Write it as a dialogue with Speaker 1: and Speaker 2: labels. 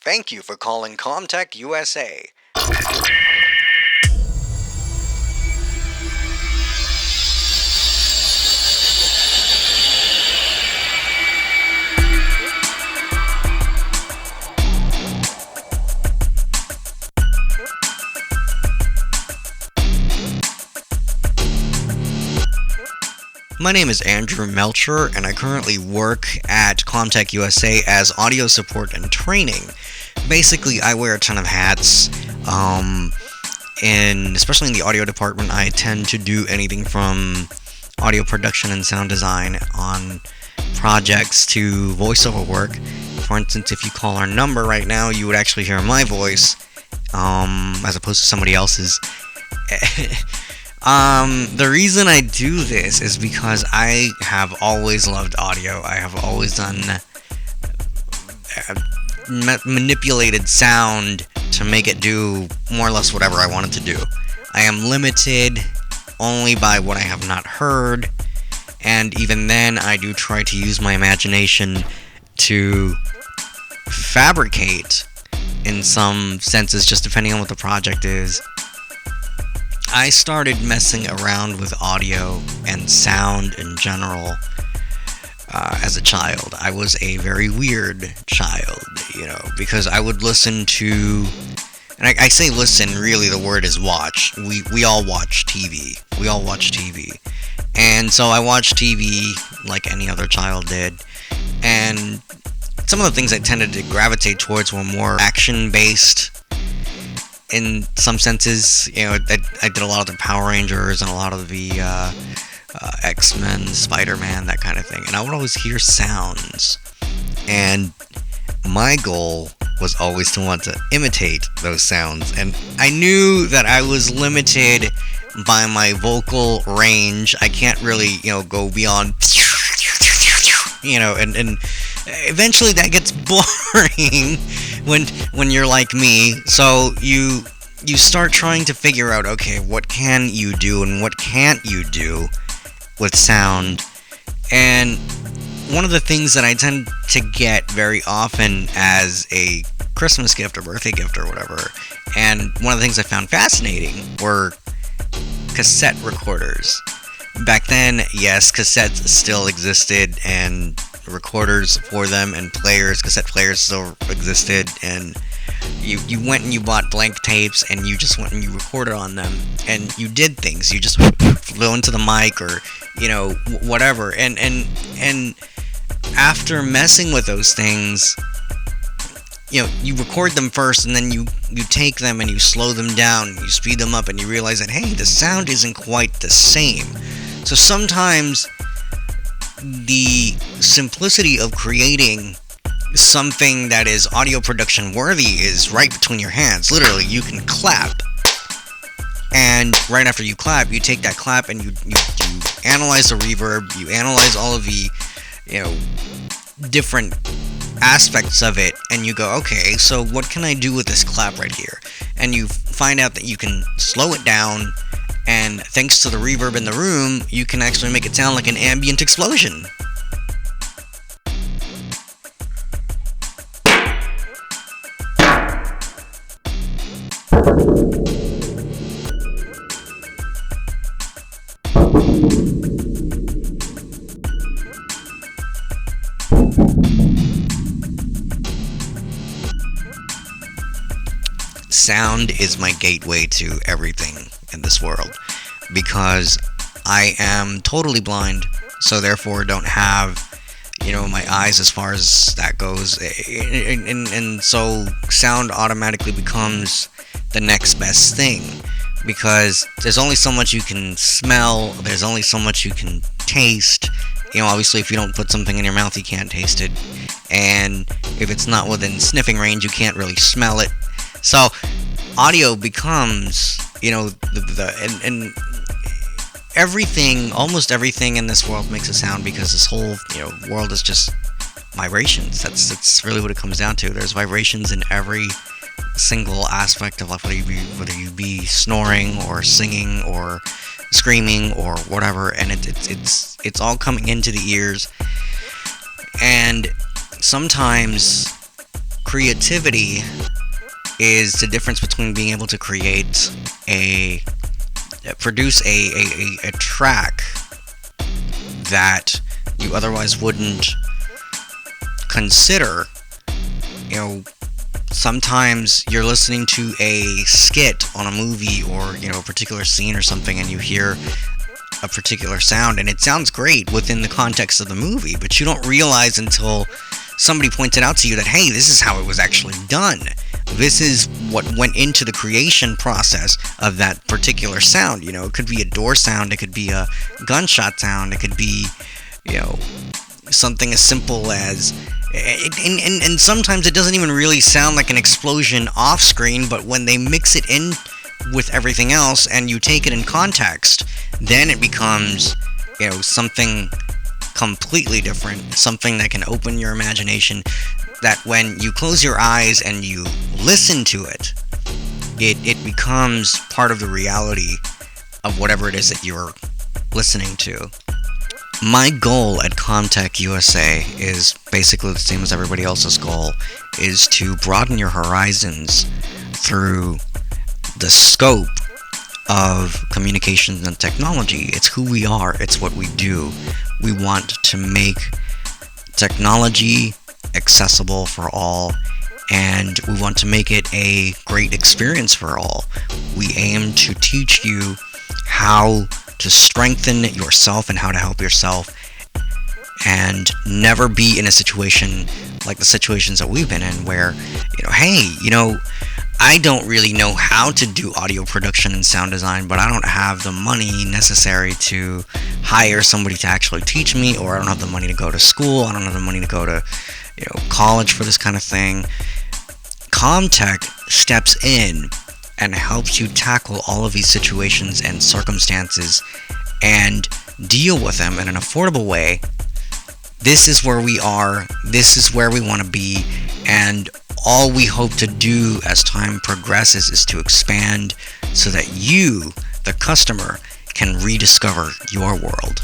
Speaker 1: Thank you for calling Commtech USA. My name is Andrew Melcher, and I currently work at Commtech USA as audio support and training. Basically, I wear a ton of hats, and especially in the audio department, I tend to do anything from audio production and sound design on projects to voiceover work. For instance, if you call our number right now, you would actually hear my voice, as opposed to somebody else's. The reason I do this is because I have always loved audio. I have always done manipulated sound to make it do more or less whatever I want it to do. I am limited only by what I have not heard, and even then I do try to use my imagination to fabricate in some senses, just depending on what the project is. I started messing around with audio and sound in general as a child. I was a very weird child, because I would listen to, and I say listen, really the word is watch. We all watch TV. And so I watched TV like any other child did. And some of the things I tended to gravitate towards were more action-based. In some senses, I did a lot of the Power Rangers and a lot of the X-Men, Spider-Man, that kind of thing. And I would always hear sounds. And my goal was always to want to imitate those sounds. And I knew that I was limited by my vocal range. I can't really, go beyond, and eventually that gets boring when you're like me. So you start trying to figure out, okay, what can you do and what can't you do with sound. And one of the things that I tend to get very often as a Christmas gift or birthday gift or whatever, and one of the things I found fascinating were cassette recorders. Back then, yes, cassettes still existed, and recorders for them, and cassette players still existed, and you went and you bought blank tapes, and you just went and you recorded on them, and you did things. You just flew into the mic, or whatever, and after messing with those things, you record them first, and then you take them and you slow them down, and you speed them up, and you realize that, hey, the sound isn't quite the same. So sometimes the simplicity of creating something that is audio production worthy is right between your hands. Literally, you can clap, and right after you clap, you take that clap and you analyze the reverb, you analyze all of the different aspects of it, and you go, okay, so what can I do with this clap right here? And you find out that you can slow it down, and thanks to the reverb in the room, you can actually make it sound like an ambient explosion. Sound is my gateway to everything in this world, because I am totally blind, so therefore don't have, my eyes as far as that goes, and so sound automatically becomes the next best thing, because there's only so much you can smell, there's only so much you can taste. Obviously if you don't put something in your mouth, you can't taste it, and if it's not within sniffing range, you can't really smell it. So audio becomes, and everything, almost everything in this world makes a sound, because this whole, world is just vibrations. That's really what it comes down to. There's vibrations in every single aspect of life, whether you be snoring or singing or screaming or whatever, and it's all coming into the ears. And sometimes creativity is the difference between being able to produce a track that you otherwise wouldn't consider. You know, sometimes you're listening to a skit on a movie, or a particular scene or something, and you hear a particular sound and it sounds great within the context of the movie, but you don't realize until somebody points it out to you that, hey, this is how it was actually done. This is what went into the creation process of that particular sound. It could be a door sound, it could be a gunshot sound, it could be, something as simple as, and sometimes it doesn't even really sound like an explosion off screen, but when they mix it in with everything else and you take it in context, then it becomes, something completely different, something that can open your imagination, that when you close your eyes and you listen to it, it becomes part of the reality of whatever it is that you're listening to. My goal at Commtech USA is basically the same as everybody else's goal, is to broaden your horizons through the scope of communications and technology. It's who we are, it's what we do. We want to make technology accessible for all, and we want to make it a great experience for all. We aim to teach you how to strengthen yourself and how to help yourself, and never be in a situation like the situations that we've been in where, hey, I don't really know how to do audio production and sound design, but I don't have the money necessary to hire somebody to actually teach me, or I don't have the money to go to school, I don't have the money to go to college for this kind of thing. Commtech steps in and helps you tackle all of these situations and circumstances and deal with them in an affordable way. This is where we are, this is where we want to be, and all we hope to do as time progresses is to expand so that you, the customer, can rediscover your world.